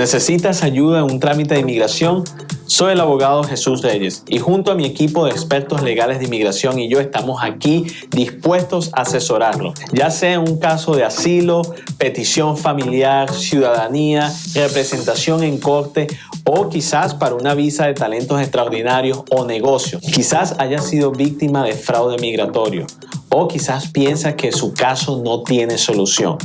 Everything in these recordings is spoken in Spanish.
¿Necesitas ayuda en un trámite de inmigración? Soy el abogado Jesús Reyes y junto a mi equipo de expertos legales de inmigración y yo estamos aquí dispuestos a asesorarlo, ya sea en un caso de asilo, petición familiar, ciudadanía, representación en corte o quizás para una visa de talentos extraordinarios o negocio. Quizás haya sido víctima de fraude migratorio o quizás piensa que su caso no tiene solución.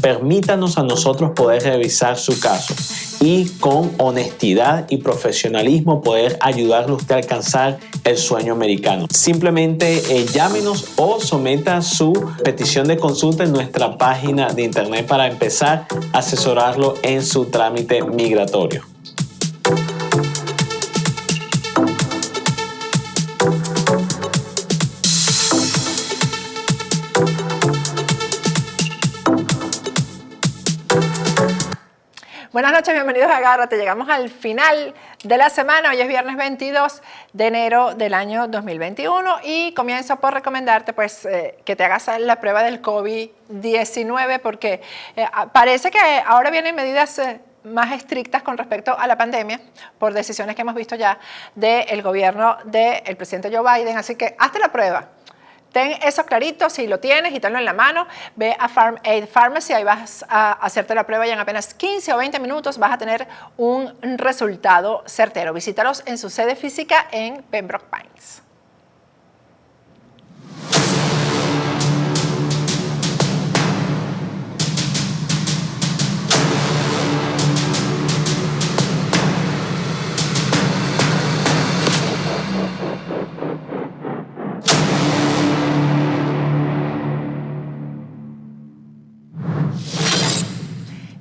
Permítanos a nosotros poder revisar su caso y con honestidad y profesionalismo poder ayudarle a usted a alcanzar el sueño americano. Simplemente llámenos o someta su petición de consulta en nuestra página de internet para empezar a asesorarlo en su trámite migratorio. Buenas noches, bienvenidos a Agárrate. Llegamos al final de la semana. Hoy es viernes 22 de enero del año 2021 y comienzo por recomendarte que te hagas la prueba del COVID-19 porque parece que ahora vienen medidas más estrictas con respecto a la pandemia por decisiones que hemos visto ya del gobierno del presidente Joe Biden. Así que hazte la prueba. Ten eso clarito, si lo tienes y tenlo en la mano, ve a Farm Aid Pharmacy, ahí vas a hacerte la prueba y en apenas 15 o 20 minutos vas a tener un resultado certero. Visítalos en su sede física en Pembroke Pines.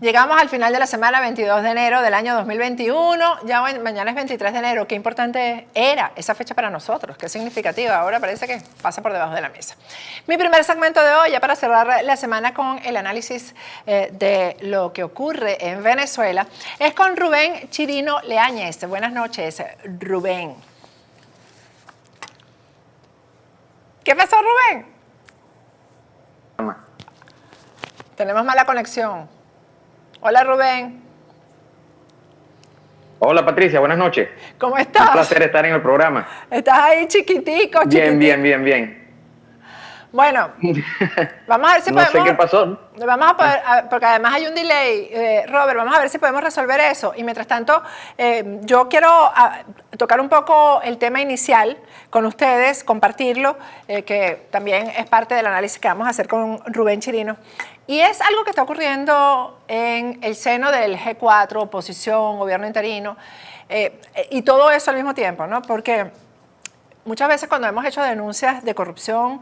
Llegamos al final de la semana 22 de enero del año 2021, ya mañana es 23 de enero. Qué importante era esa fecha para nosotros, qué significativa, ahora parece que pasa por debajo de la mesa. Mi primer segmento de hoy, ya para cerrar la semana con el análisis de lo que ocurre en Venezuela, es con Rubén Chirino Leáñez. Buenas noches, Rubén. ¿Qué pasó, Rubén? Tenemos mala conexión. Hola, Rubén. Hola, Patricia, buenas noches. ¿Cómo estás? Un placer estar en el programa. Estás ahí chiquitico. Bien. Bueno, vamos a ver si podemos... No sé qué pasó. Vamos a poder, porque además hay un delay, Robert, vamos a ver si podemos resolver eso. Y mientras tanto, yo quiero tocar un poco el tema inicial con ustedes, compartirlo, que también es parte del análisis que vamos a hacer con Rubén Chirino. Y es algo que está ocurriendo en el seno del G4, oposición, gobierno interino, y todo eso al mismo tiempo, ¿no? Porque muchas veces cuando hemos hecho denuncias de corrupción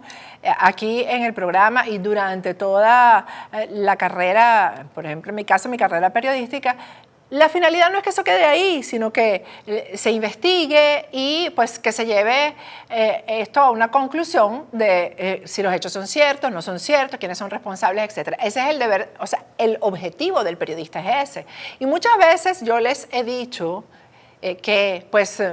aquí en el programa y durante toda la carrera, por ejemplo en mi caso, mi carrera periodística, la finalidad no es que eso quede ahí, sino que se investigue y pues que se lleve esto a una conclusión de si los hechos son ciertos, no son ciertos, quiénes son responsables, etc. Ese es el deber, o sea, el objetivo del periodista es ese. Y muchas veces yo les he dicho que pues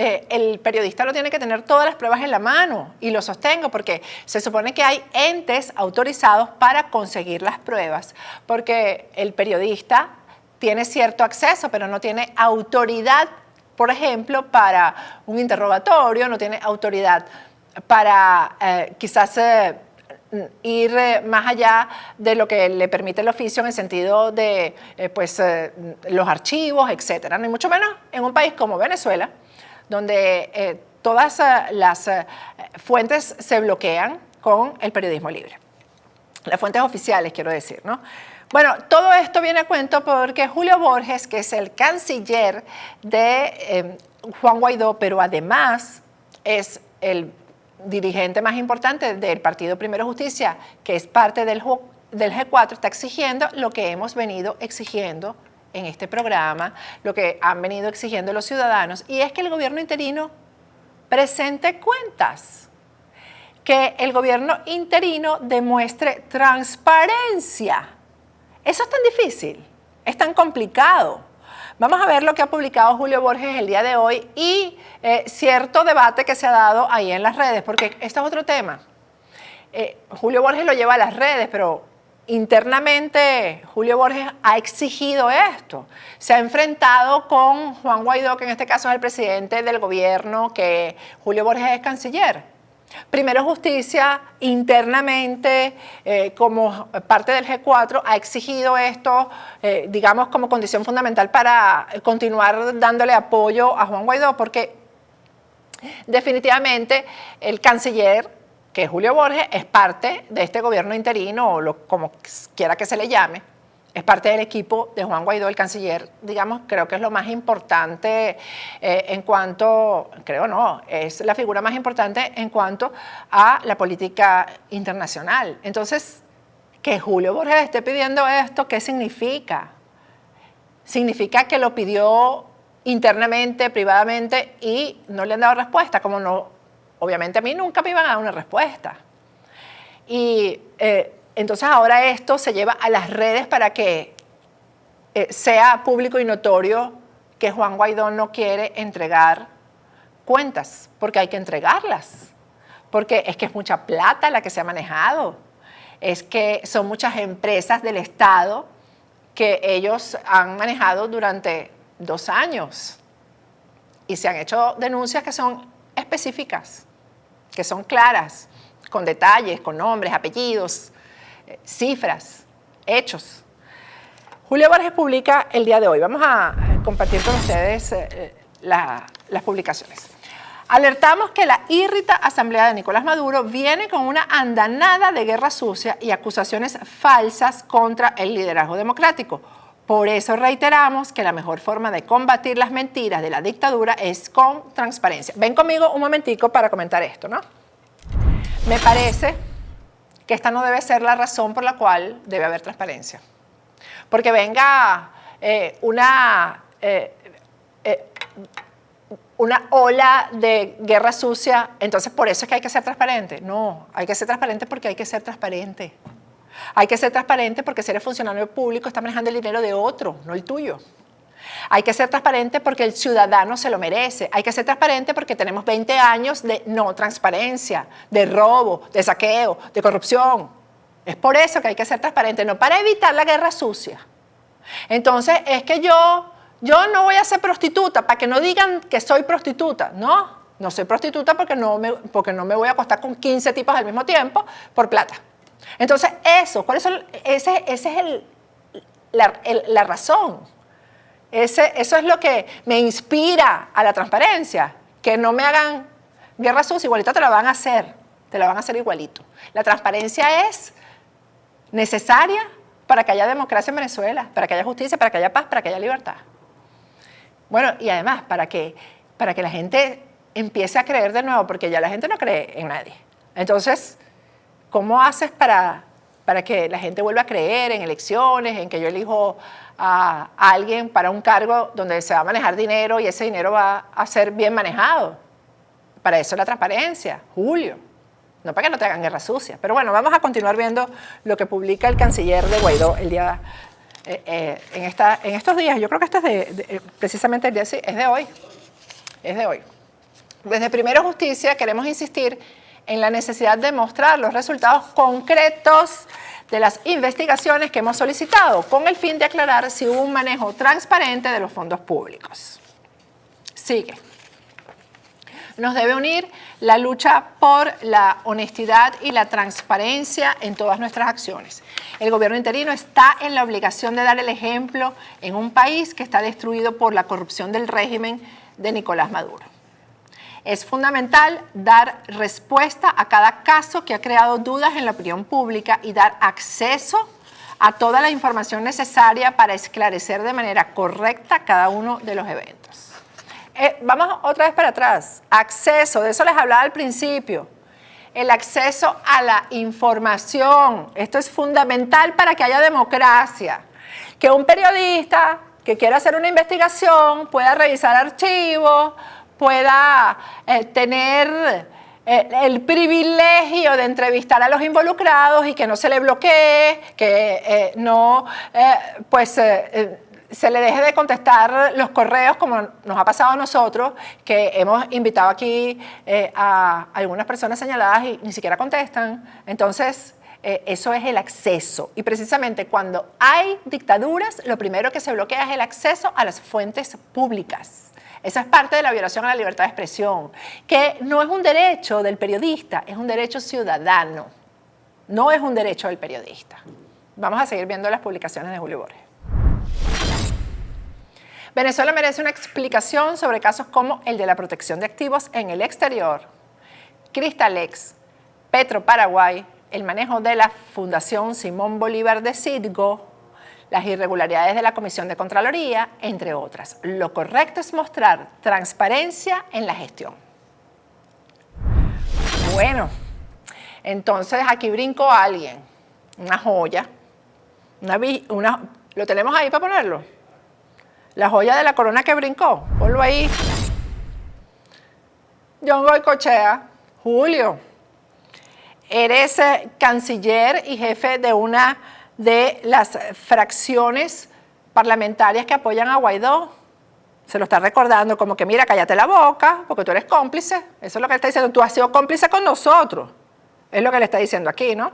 el periodista lo tiene que tener todas las pruebas en la mano y lo sostengo porque se supone que hay entes autorizados para conseguir las pruebas, porque el periodista tiene cierto acceso, pero no tiene autoridad, por ejemplo, para un interrogatorio, no tiene autoridad para quizás ir más allá de lo que le permite el oficio en el sentido de los archivos, etcétera. Ni mucho menos en un país como Venezuela, donde todas las fuentes se bloquean con el periodismo libre. Las fuentes oficiales, quiero decir, ¿no? Bueno, todo esto viene a cuento porque Julio Borges, que es el canciller de Juan Guaidó, pero además es el dirigente más importante del Partido Primero Justicia, que es parte del G4, está exigiendo lo que hemos venido exigiendo en este programa, lo que han venido exigiendo los ciudadanos, y es que el gobierno interino presente cuentas, que el gobierno interino demuestre transparencia. Eso es tan difícil, es tan complicado. Vamos a ver lo que ha publicado Julio Borges el día de hoy y cierto debate que se ha dado ahí en las redes, porque esto es otro tema. Julio Borges lo lleva a las redes, pero internamente Julio Borges ha exigido esto. Se ha enfrentado con Juan Guaidó, que en este caso es el presidente del gobierno, que Julio Borges es canciller. Primero Justicia, internamente, como parte del G4, ha exigido esto, digamos, como condición fundamental para continuar dándole apoyo a Juan Guaidó, porque definitivamente el canciller, que Julio Borges, es parte de este gobierno interino, o como quiera que se le llame, es parte del equipo de Juan Guaidó, el canciller, digamos, creo que es lo más importante en cuanto, creo no, es la figura más importante en cuanto a la política internacional. Entonces, que Julio Borges esté pidiendo esto, ¿qué significa? Significa que lo pidió internamente, privadamente, y no le han dado respuesta, como no, obviamente a mí nunca me iban a dar una respuesta. Y entonces ahora esto se lleva a las redes para que sea público y notorio que Juan Guaidó no quiere entregar cuentas, porque hay que entregarlas, porque es que es mucha plata la que se ha manejado, es que son muchas empresas del Estado que ellos han manejado durante 2 años y se han hecho denuncias que son específicas, que son claras, con detalles, con nombres, apellidos, cifras, hechos. Julio Borges publica el día de hoy. Vamos a compartir con ustedes las publicaciones. Alertamos que la írrita asamblea de Nicolás Maduro viene con una andanada de guerra sucia y acusaciones falsas contra el liderazgo democrático. Por eso reiteramos que la mejor forma de combatir las mentiras de la dictadura es con transparencia. Ven conmigo un momentico para comentar esto, ¿no? Me parece que esta no debe ser la razón por la cual debe haber transparencia. Porque venga una ola de guerra sucia, entonces por eso es que hay que ser transparente. No, hay que ser transparente porque hay que ser transparente. Hay que ser transparente porque si eres funcionario público estás manejando el dinero de otro, no el tuyo. Hay que ser transparente porque el ciudadano se lo merece. Hay que ser transparente porque tenemos 20 años de no transparencia, de robo, de saqueo, de corrupción. Es por eso que hay que ser transparente, no para evitar la guerra sucia. Entonces, es que yo no voy a ser prostituta para que no digan que soy prostituta. No soy prostituta porque no me voy a acostar con 15 tipos al mismo tiempo por plata. Entonces, esa es la razón. Eso es lo que me inspira a la transparencia, que no me hagan guerra sucia, igualito te la van a hacer igualito. La transparencia es necesaria para que haya democracia en Venezuela, para que haya justicia, para que haya paz, para que haya libertad. Bueno, y además para que la gente empiece a creer de nuevo, porque ya la gente no cree en nadie. Entonces, ¿cómo haces para que la gente vuelva a creer en elecciones, en que yo elijo a alguien para un cargo donde se va a manejar dinero y ese dinero va a ser bien manejado? Para eso la transparencia, Julio. No para que no te hagan guerra sucia. Pero bueno, vamos a continuar viendo lo que publica el canciller de Guaidó el día, en estos días. Yo creo que esto es precisamente el día, sí, es de hoy. Es de hoy. Desde Primero Justicia queremos insistir en la necesidad de mostrar los resultados concretos de las investigaciones que hemos solicitado, con el fin de aclarar si hubo un manejo transparente de los fondos públicos. Sigue. Nos debe unir la lucha por la honestidad y la transparencia en todas nuestras acciones. El gobierno interino está en la obligación de dar el ejemplo en un país que está destruido por la corrupción del régimen de Nicolás Maduro. Es fundamental dar respuesta a cada caso que ha creado dudas en la opinión pública y dar acceso a toda la información necesaria para esclarecer de manera correcta cada uno de los eventos. Vamos otra vez para atrás. Acceso, de eso les hablaba al principio. El acceso a la información. Esto es fundamental para que haya democracia. Que un periodista que quiera hacer una investigación pueda revisar archivos, pueda tener el privilegio de entrevistar a los involucrados y que no se le bloquee, que se le deje de contestar los correos como nos ha pasado a nosotros, que hemos invitado aquí a algunas personas señaladas y ni siquiera contestan. Entonces, Eso es el acceso. Y precisamente cuando hay dictaduras, lo primero que se bloquea es el acceso a las fuentes públicas. Esa es parte de la violación a la libertad de expresión, que no es un derecho del periodista, es un derecho ciudadano. No es un derecho del periodista. Vamos a seguir viendo las publicaciones de Julio Borges. Venezuela merece una explicación sobre casos como el de la protección de activos en el exterior, Cristalex, Petro Paraguay, el manejo de la Fundación Simón Bolívar de Citgo, las irregularidades de la Comisión de Contraloría, entre otras. Lo correcto es mostrar transparencia en la gestión. Bueno, entonces aquí brincó alguien, una joya, ¿lo tenemos ahí para ponerlo? La joya de la corona que brincó, ponlo ahí. John Goycochea, Julio, eres canciller y jefe de una de las fracciones parlamentarias que apoyan a Guaidó. Se lo está recordando como que, mira, cállate la boca, porque tú eres cómplice. Eso es lo que le está diciendo, tú has sido cómplice con nosotros. Es lo que le está diciendo aquí, ¿no?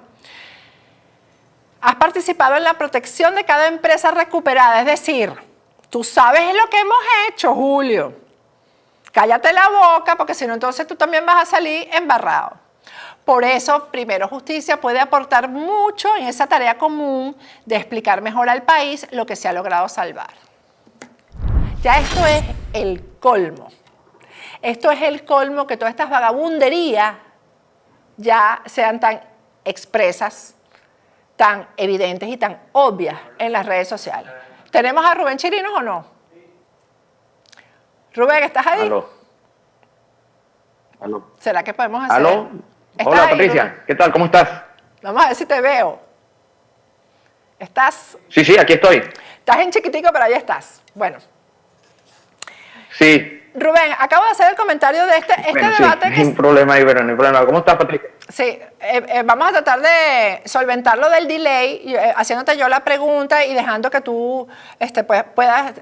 Has participado en la protección de cada empresa recuperada, es decir, tú sabes lo que hemos hecho, Julio. Cállate la boca, porque si no, entonces tú también vas a salir embarrado. Por eso, Primero Justicia puede aportar mucho en esa tarea común de explicar mejor al país lo que se ha logrado salvar. Ya esto es el colmo. Esto es el colmo, que todas estas vagabunderías ya sean tan expresas, tan evidentes y tan obvias en las redes sociales. ¿Tenemos a Rubén Chirinos o no? Rubén, ¿estás ahí? Aló. Aló. ¿Será que podemos hacer? Aló. Hola, ahí, Patricia. Rubén? ¿Qué tal? ¿Cómo estás? Vamos a ver si te veo. ¿Estás? Sí, aquí estoy. Estás en chiquitico, pero ahí estás. Bueno. Sí. Rubén, acabo de hacer el comentario de este debate. Sí, no hay problema ahí, pero no hay problema. ¿Cómo estás, Patricia? Sí, vamos a tratar de solventar lo del delay, haciéndote yo la pregunta y dejando que tú puedas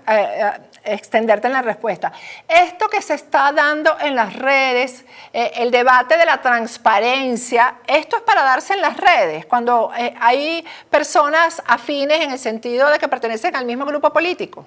extenderte en la respuesta. Esto que se está dando en las redes, el debate de la transparencia, esto es para darse en las redes, cuando hay personas afines en el sentido de que pertenecen al mismo grupo político.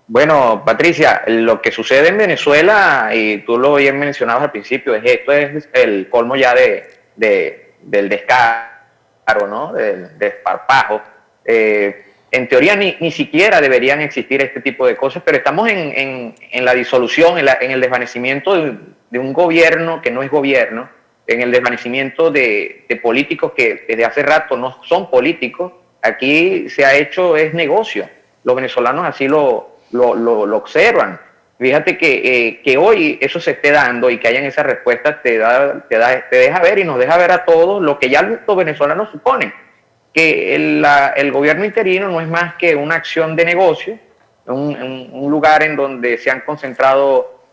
Bueno, Patricia, lo que sucede en Venezuela, y tú lo bien mencionabas al principio, esto es el colmo ya del descaro, ¿no? Del desparpajo. En teoría ni siquiera deberían existir este tipo de cosas, pero estamos en la disolución, en el desvanecimiento de un gobierno que no es gobierno, en el desvanecimiento de políticos que desde hace rato no son políticos. Aquí se ha hecho, es negocio. Los venezolanos así lo observan. Fíjate que hoy eso se esté dando y que hayan esas respuestas te deja ver y nos deja ver a todos lo que ya los venezolanos suponen, que el gobierno interino no es más que una acción de negocio, un lugar en donde se han concentrado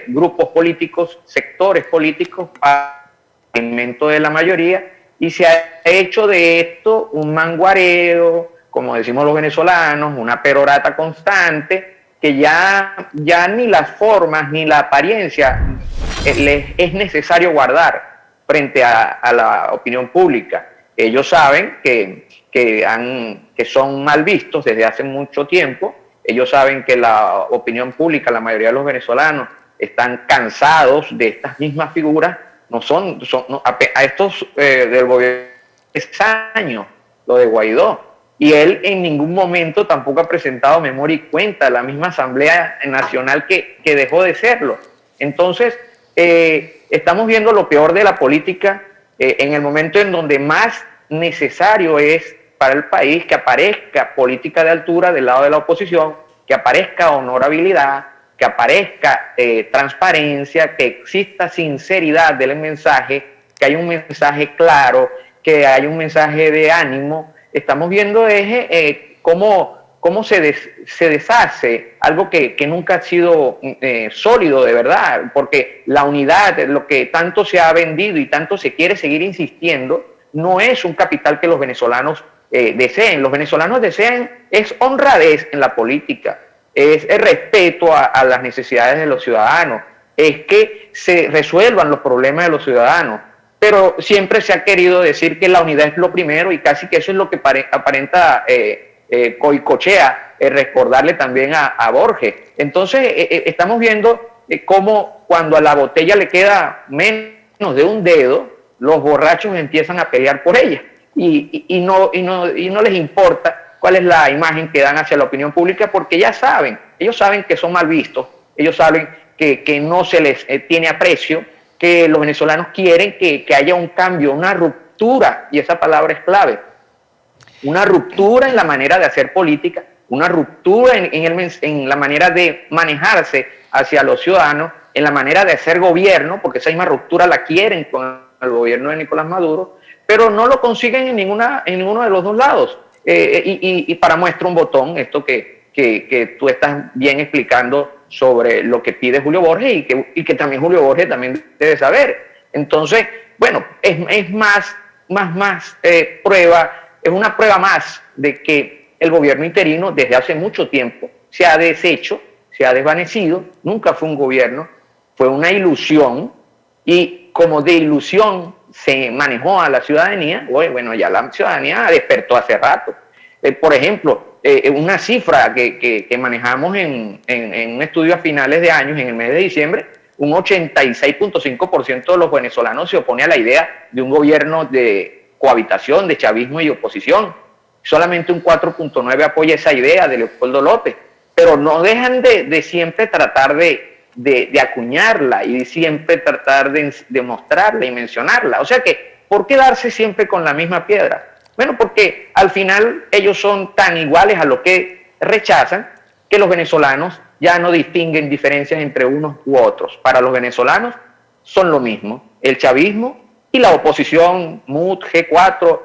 grupos políticos, sectores políticos para el alimento de la mayoría, y se ha hecho de esto un manguareo, como decimos los venezolanos, una perorata constante, que ya ni las formas ni la apariencia les es necesario guardar frente a la opinión pública. Ellos saben que son mal vistos desde hace mucho tiempo. Ellos saben que la opinión pública, la mayoría de los venezolanos, están cansados de estas mismas figuras. A estos del gobierno es años, lo de Guaidó. Y él en ningún momento tampoco ha presentado memoria y cuenta, la misma Asamblea Nacional que dejó de serlo. Entonces, estamos viendo lo peor de la política en el momento en donde más necesario es para el país que aparezca política de altura del lado de la oposición, que aparezca honorabilidad, que aparezca transparencia, que exista sinceridad del mensaje, que haya un mensaje claro, que haya un mensaje de ánimo. Estamos viendo cómo se deshace algo que nunca ha sido sólido de verdad, porque la unidad, lo que tanto se ha vendido y tanto se quiere seguir insistiendo, no es un capital que los venezolanos deseen. Los venezolanos desean es honradez en la política, es el respeto a las necesidades de los ciudadanos, es que se resuelvan los problemas de los ciudadanos. Pero siempre se ha querido decir que la unidad es lo primero y casi que eso es lo que aparenta Goicoechea, recordarle también a Borges. Entonces estamos viendo cómo cuando a la botella le queda menos de un dedo, los borrachos empiezan a pelear por ella y no les importa cuál es la imagen que dan hacia la opinión pública, porque ya saben, ellos saben que son mal vistos, ellos saben que no se les tiene aprecio, que los venezolanos quieren que haya un cambio, una ruptura, y esa palabra es clave, una ruptura en la manera de hacer política, una ruptura en la manera de manejarse hacia los ciudadanos, en la manera de hacer gobierno, porque esa misma ruptura la quieren con el gobierno de Nicolás Maduro, pero no lo consiguen en ninguno de los dos lados. Y para muestra un botón, esto que tú estás bien explicando sobre lo que pide Julio Borges y que también Julio Borges también debe saber. Entonces, bueno, es prueba, es una prueba más de que el gobierno interino desde hace mucho tiempo se ha deshecho, se ha desvanecido, nunca fue un gobierno, fue una ilusión, y como de ilusión se manejó a la ciudadanía, bueno, ya la ciudadanía despertó hace rato. Por ejemplo, una cifra que manejamos en un estudio a finales de años, en el mes de diciembre, un 86.5% de los venezolanos se opone a la idea de un gobierno de cohabitación, de chavismo y oposición. Solamente un 4.9% apoya esa idea de Leopoldo López, pero no dejan de siempre tratar de acuñarla y siempre tratar de mostrarla y mencionarla. O sea que, ¿por qué darse siempre con la misma piedra? Bueno, porque al final ellos son tan iguales a lo que rechazan que los venezolanos ya no distinguen diferencias entre unos u otros. Para los venezolanos son lo mismo, el chavismo y la oposición, MUD, G4,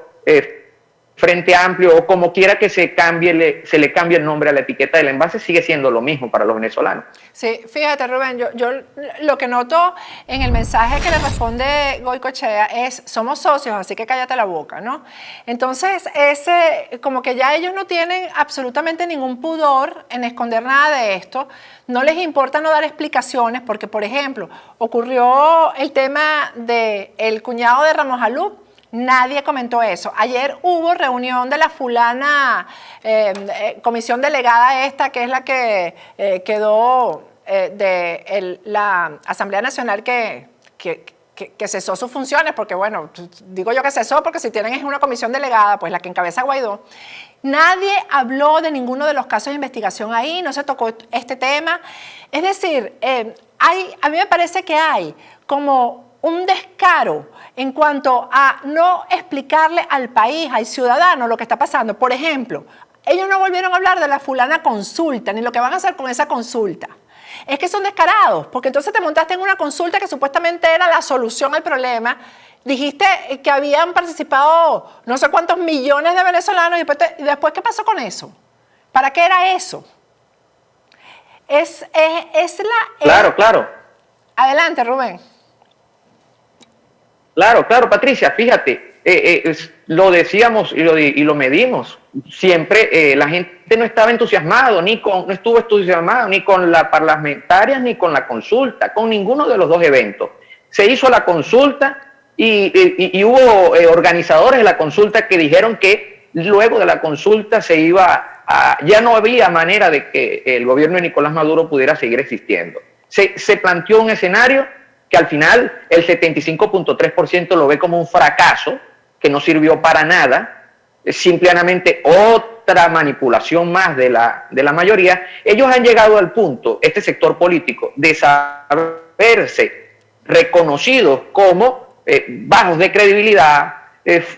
Frente Amplio, o como quiera que se le cambie el nombre a la etiqueta del envase, sigue siendo lo mismo para los venezolanos. Sí, fíjate, Rubén, yo lo que noto en el mensaje que le responde Goicoechea es: somos socios, así que cállate la boca, ¿no? Entonces, como que ya ellos no tienen absolutamente ningún pudor en esconder nada de esto, no les importa no dar explicaciones, porque, por ejemplo, ocurrió el tema del cuñado de Ramos Alup. Nadie comentó eso. Ayer hubo reunión de la fulana comisión delegada esta, que es la que quedó de la Asamblea Nacional que cesó sus funciones, porque bueno, digo yo que cesó porque si tienen es una comisión delegada, pues la que encabeza Guaidó. Nadie habló de ninguno de los casos de investigación ahí, no se tocó este tema. Es decir, a mí me parece que hay como un descaro en cuanto a no explicarle al país, al ciudadano, lo que está pasando. Por ejemplo, ellos no volvieron a hablar de la fulana consulta, ni lo que van a hacer con esa consulta. Es que son descarados, porque entonces te montaste en una consulta que supuestamente era la solución al problema. Dijiste que habían participado no sé cuántos millones de venezolanos, y después ¿qué pasó con eso? ¿Para qué era eso? Claro. Adelante, Rubén. Claro, Patricia, fíjate, lo decíamos y lo medimos. Siempre la gente no estaba entusiasmado, no estuvo entusiasmado ni con las parlamentarias ni con la consulta, con ninguno de los dos eventos. Se hizo la consulta y hubo organizadores de la consulta que dijeron que luego de la consulta ya no había manera de que el gobierno de Nicolás Maduro pudiera seguir existiendo. Se planteó un escenario que al final el 75.3% lo ve como un fracaso, que no sirvió para nada, simplemente otra manipulación más de la mayoría. Ellos han llegado al punto, este sector político, de saberse reconocidos como bajos de credibilidad,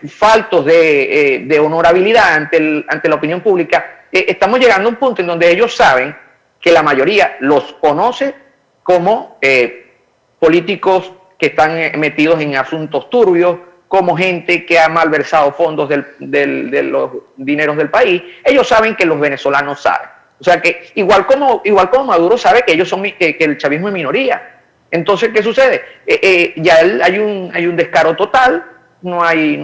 faltos de honorabilidad ante la opinión pública. Estamos llegando a un punto en donde ellos saben que la mayoría los conoce como políticos que están metidos en asuntos turbios, como gente que ha malversado fondos de los dineros del país. Ellos saben que los venezolanos saben. O sea que igual como Maduro sabe que ellos que el chavismo es minoría. Entonces, ¿qué sucede? Ya hay un descaro total, no hay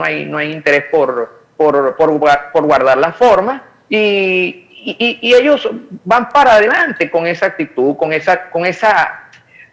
interés por guardar las formas, y ellos van para adelante con esa actitud, con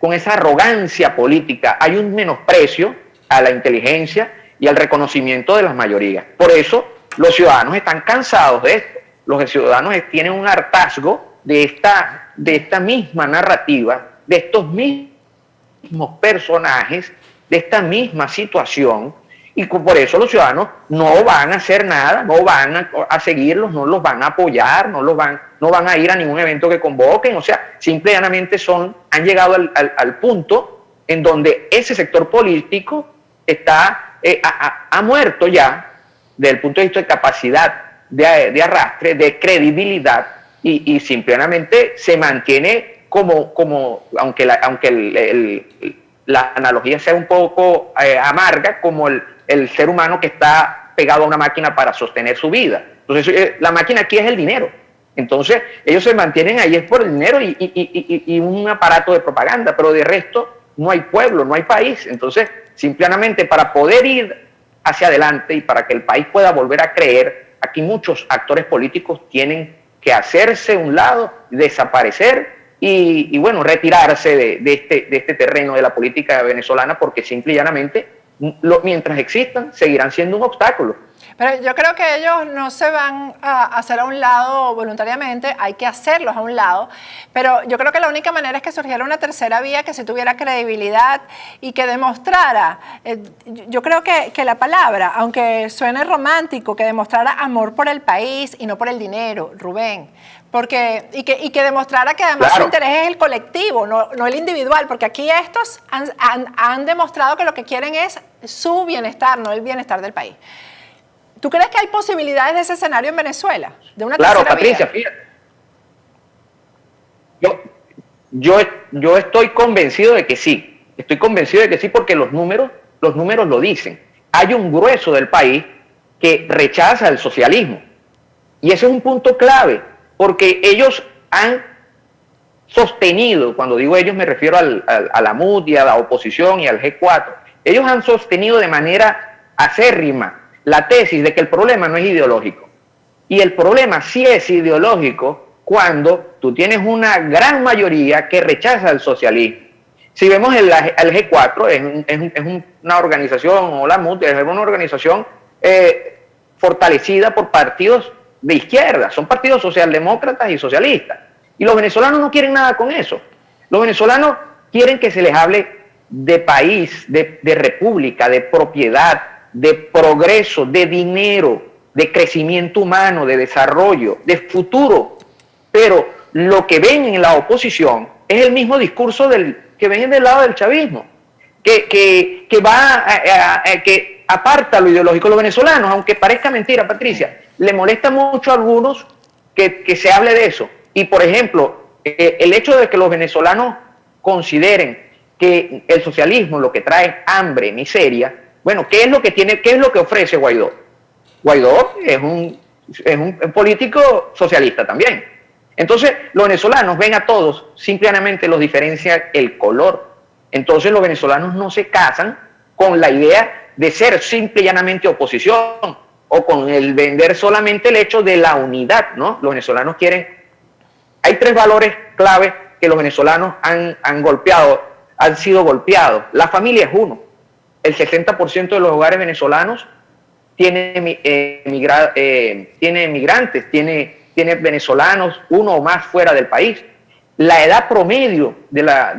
con esa arrogancia política. Hay un menosprecio a la inteligencia y al reconocimiento de las mayorías. Por eso los ciudadanos están cansados de esto. Los ciudadanos tienen un hartazgo de esta misma narrativa, de estos mismos personajes, de esta misma situación, y por eso los ciudadanos no van a hacer nada, no van a seguirlos, no los van a apoyar, no van a ir a ningún evento que convoquen. O sea, simplemente han llegado al punto en donde ese sector político ha muerto ya desde el punto de vista de capacidad de arrastre, de credibilidad, y simplemente se mantiene como aunque la analogía sea un poco amarga, como el ser humano que está pegado a una máquina para sostener su vida. Entonces, la máquina aquí es el dinero. Entonces, ellos se mantienen ahí es por el dinero y un aparato de propaganda, pero de resto no hay pueblo, no hay país. Entonces, simplemente para poder ir hacia adelante y para que el país pueda volver a creer, aquí muchos actores políticos tienen que hacerse a un lado, desaparecer y bueno, retirarse de este terreno de la política venezolana, porque simple y llanamente, mientras existan, seguirán siendo un obstáculo. Pero yo creo que ellos no se van a hacer a un lado voluntariamente, hay que hacerlos a un lado, pero yo creo que la única manera es que surgiera una tercera vía que sí tuviera credibilidad y que demostrara, yo creo que la palabra, aunque suene romántico, que demostrara amor por el país y no por el dinero, Rubén. Y que demostrara que además su interés es el colectivo, no el individual, porque aquí estos han demostrado que lo que quieren es su bienestar, no el bienestar del país. ¿Tú crees que hay posibilidades de ese escenario en Venezuela? De una Claro, tercera Patricia, vía? fíjate. Yo estoy convencido de que sí. Estoy convencido de que sí, porque los números lo dicen. Hay un grueso del país que rechaza el socialismo. Y ese es un punto clave, porque ellos han sostenido, cuando digo ellos me refiero a la MUD y a la oposición y al G4, ellos han sostenido de manera acérrima la tesis de que el problema no es ideológico. Y el problema sí es ideológico cuando tú tienes una gran mayoría que rechaza el socialismo. Si vemos el G4, es una organización, o la MUD, es una organización fortalecida por partidos de izquierda, son partidos socialdemócratas y socialistas. Y los venezolanos no quieren nada con eso. Los venezolanos quieren que se les hable de país, de república, de propiedad, de progreso, de dinero, de crecimiento humano, de desarrollo, de futuro. Pero lo que ven en la oposición es el mismo discurso que ven del lado del chavismo, que aparta lo ideológico. Los venezolanos, aunque parezca mentira, Patricia, le molesta mucho a algunos que se hable de eso. Y, por ejemplo, el hecho de que los venezolanos consideren que el socialismo lo que trae hambre, miseria. Bueno, ¿qué es lo que ofrece Guaidó? Guaidó es un político socialista también. Entonces, los venezolanos ven a todos, simplemente los diferencia el color. Entonces, los venezolanos no se casan con la idea de ser simple y llanamente oposición, o con el vender solamente el hecho de la unidad, ¿no? Los venezolanos quieren. Hay tres valores clave que los venezolanos han sido golpeados. La familia es uno. El 60% de los hogares venezolanos tiene migrantes, tiene venezolanos, uno o más fuera del país. La edad promedio de la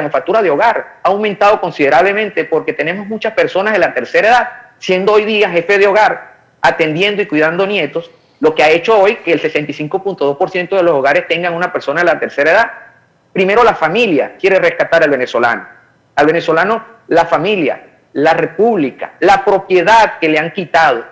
jefatura de hogar ha aumentado considerablemente, porque tenemos muchas personas de la tercera edad siendo hoy día jefe de hogar, atendiendo y cuidando nietos, lo que ha hecho hoy que el 65.2% de los hogares tengan una persona de la tercera edad. Primero, la familia quiere rescatar al venezolano. Al venezolano, la familia, la república, la propiedad que le han quitado,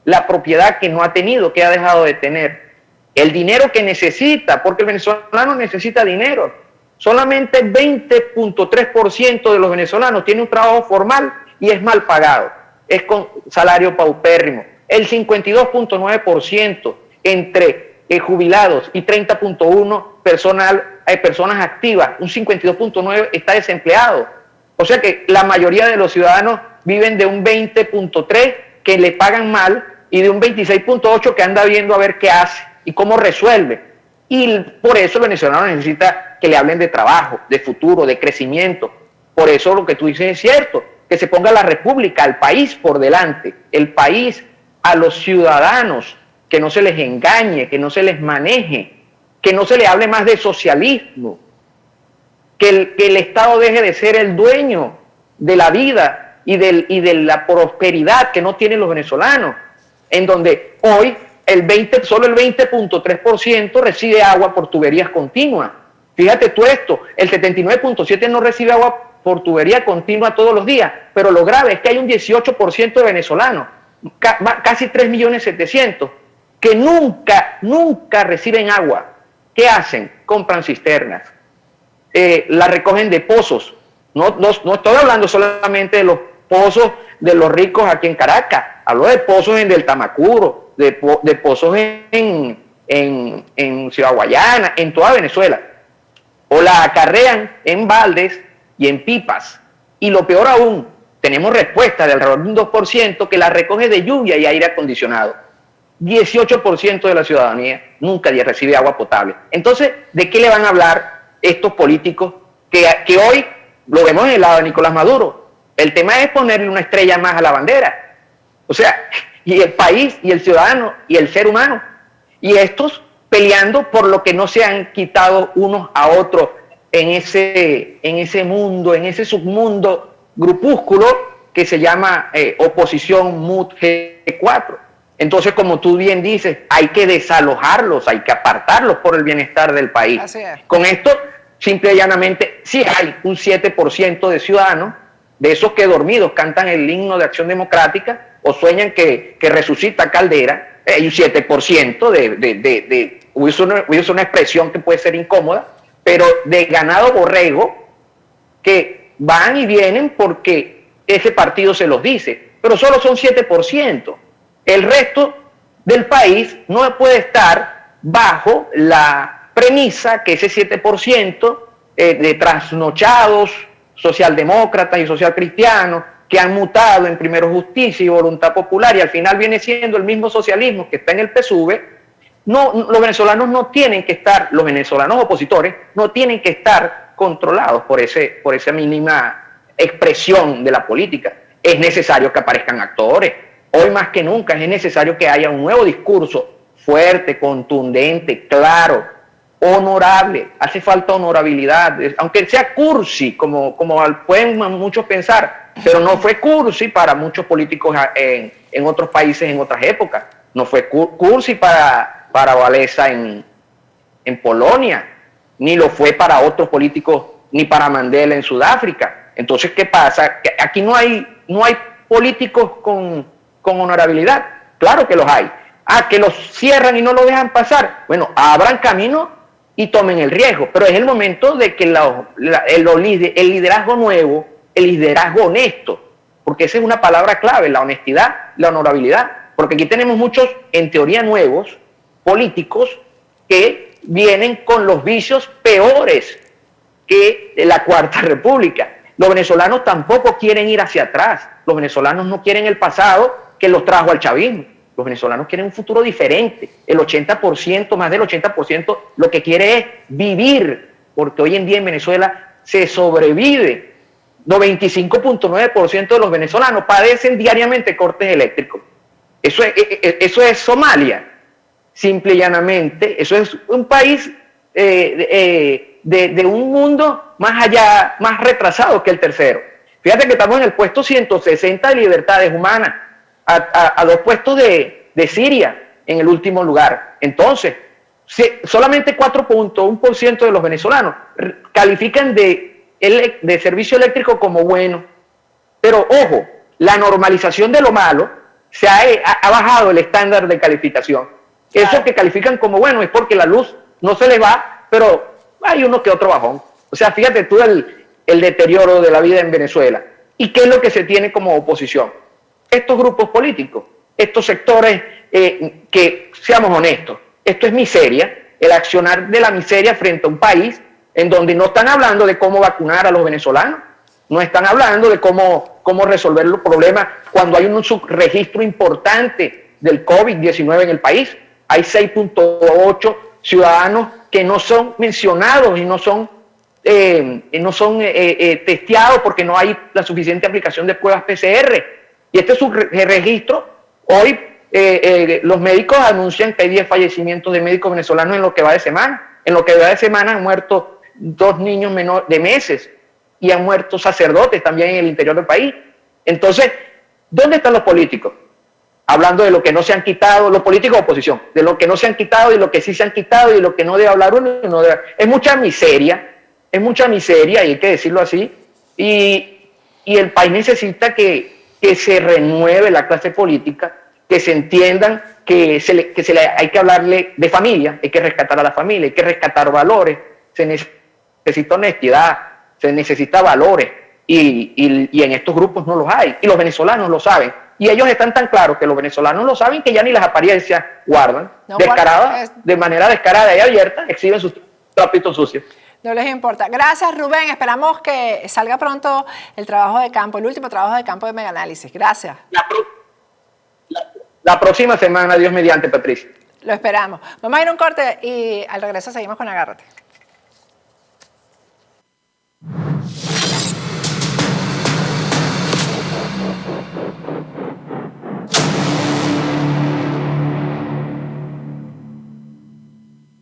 la propiedad que no ha tenido, que ha dejado de tener, el dinero que necesita, porque el venezolano necesita dinero. Solamente el 20.3% de los venezolanos tiene un trabajo formal y es mal pagado, es con salario paupérrimo. El 52.9% entre jubilados y 30.1% personas activas, un 52.9% está desempleado. O sea que la mayoría de los ciudadanos viven de un 20.3% que le pagan mal y de un 26.8% que anda viendo a ver qué hace y cómo resuelve. Y por eso el venezolano necesita que le hablen de trabajo, de futuro, de crecimiento. Por eso lo que tú dices es cierto, que se ponga la república, al país por delante, el país a los ciudadanos, que no se les engañe, que no se les maneje, que no se le hable más de socialismo, que el Estado deje de ser el dueño de la vida y de la prosperidad que no tienen los venezolanos, en donde hoy solo el 20.3% recibe agua por tuberías continuas. Fíjate tú esto, el 79.7% no recibe agua por tubería continua todos los días, pero lo grave es que hay un 18% de venezolanos, casi 3.700.000, que nunca reciben agua. ¿Qué hacen? Compran cisternas, la recogen de pozos. No estoy hablando solamente de los pozos de los ricos aquí en Caracas, hablo de pozos en Del Tamacuro, de pozos en Ciudad Guayana, en toda Venezuela. O la acarrean en baldes y en pipas. Y lo peor aún, tenemos respuesta de alrededor de un 2% que la recoge de lluvia y aire acondicionado. 18% de la ciudadanía nunca recibe agua potable. Entonces, ¿de qué le van a hablar estos políticos que hoy lo vemos en el lado de Nicolás Maduro? El tema es ponerle una estrella más a la bandera. O sea, y el país, y el ciudadano, y el ser humano. Y estos peleando por lo que no se han quitado unos a otros en ese mundo, en ese submundo grupúsculo que se llama oposición MUD G4. Entonces, como tú bien dices, hay que desalojarlos, hay que apartarlos por el bienestar del país. Así es. Con esto, simple y llanamente, sí hay un 7% de ciudadanos, de esos que dormidos cantan el himno de Acción Democrática o sueñan que resucita Caldera. Hay un 7% voy a usar una expresión que puede ser incómoda, pero de ganado borrego que van y vienen porque ese partido se los dice, pero solo son 7%. El resto del país no puede estar bajo la premisa que ese 7% de trasnochados socialdemócratas y socialcristianos que han mutado en primero justicia y voluntad popular y al final viene siendo el mismo socialismo que está en el PSUV. Los venezolanos no tienen que estar, los venezolanos opositores no tienen que estar controlados por esa mínima expresión de la política. Es necesario que aparezcan actores. Hoy más que nunca es necesario que haya un nuevo discurso fuerte, contundente, claro, honorable. Hace falta honorabilidad, aunque sea cursi, como pueden muchos pensar, pero no fue cursi para muchos políticos en otros países, en otras épocas. No fue cursi para Wałęsa en Polonia, ni lo fue para otros políticos, ni para Mandela en Sudáfrica. Entonces, ¿qué pasa? Que aquí no hay políticos con honorabilidad. Claro que los hay. Que los cierran y no lo dejan pasar. Bueno, abran camino y tomen el riesgo. Pero es el momento de que el liderazgo nuevo, el liderazgo honesto, porque esa es una palabra clave, la honestidad, la honorabilidad. Porque aquí tenemos muchos, en teoría, nuevos políticos que vienen con los vicios peores que la Cuarta República. Los venezolanos tampoco quieren ir hacia atrás. Los venezolanos no quieren el pasado que los trajo al chavismo. Los venezolanos quieren un futuro diferente. El 80%, más del 80%, lo que quiere es vivir, porque hoy en día en Venezuela se sobrevive. 95.9% de los venezolanos padecen diariamente cortes eléctricos. Eso es Somalia. Simple y llanamente, eso es un país de un mundo más allá, más retrasado que el tercero. Fíjate que estamos en el puesto 160 de libertades humanas, a 2 puestos de Siria en el último lugar. Entonces, solamente 4.1% de los venezolanos califican de servicio eléctrico como bueno. Pero ojo, la normalización de lo malo ha bajado el estándar de calificación. Esos que califican como bueno es porque la luz no se les va, pero hay uno que otro bajón. O sea, fíjate tú el deterioro de la vida en Venezuela. ¿Y qué es lo que se tiene como oposición? Estos grupos políticos, estos sectores que, seamos honestos, esto es miseria, el accionar de la miseria frente a un país en donde no están hablando de cómo vacunar a los venezolanos, no están hablando de cómo resolver los problemas cuando hay un subregistro importante del COVID-19 en el país. Hay 6.8 ciudadanos que no son mencionados y no son testeados porque no hay la suficiente aplicación de pruebas PCR. Y este es su registro. Hoy los médicos anuncian que hay 10 fallecimientos de médicos venezolanos en lo que va de semana. En lo que va de semana han muerto 2 niños menores de meses y han muerto sacerdotes también en el interior del país. Entonces, ¿dónde están los políticos? Hablando de lo que no se han quitado, los políticos de oposición, de lo que no se han quitado y lo que sí se han quitado y de lo que no debe hablar uno. No debe. Es mucha miseria y hay que decirlo así. Y el país necesita que se renueve la clase política, que se entiendan que hay que hablarle de familia, hay que rescatar a la familia, hay que rescatar valores, se necesita honestidad, se necesita valores y en estos grupos no los hay y los venezolanos lo saben. Y ellos están tan claros que los venezolanos lo saben que ya ni las apariencias guardan. De manera descarada y abierta, exhiben sus trapitos sucios. No les importa. Gracias, Rubén. Esperamos que salga pronto el trabajo de campo, el último trabajo de campo de Megaanálisis. Gracias. La próxima semana, Dios mediante, Patricia. Lo esperamos. Vamos a ir a un corte y al regreso seguimos con Agárrate.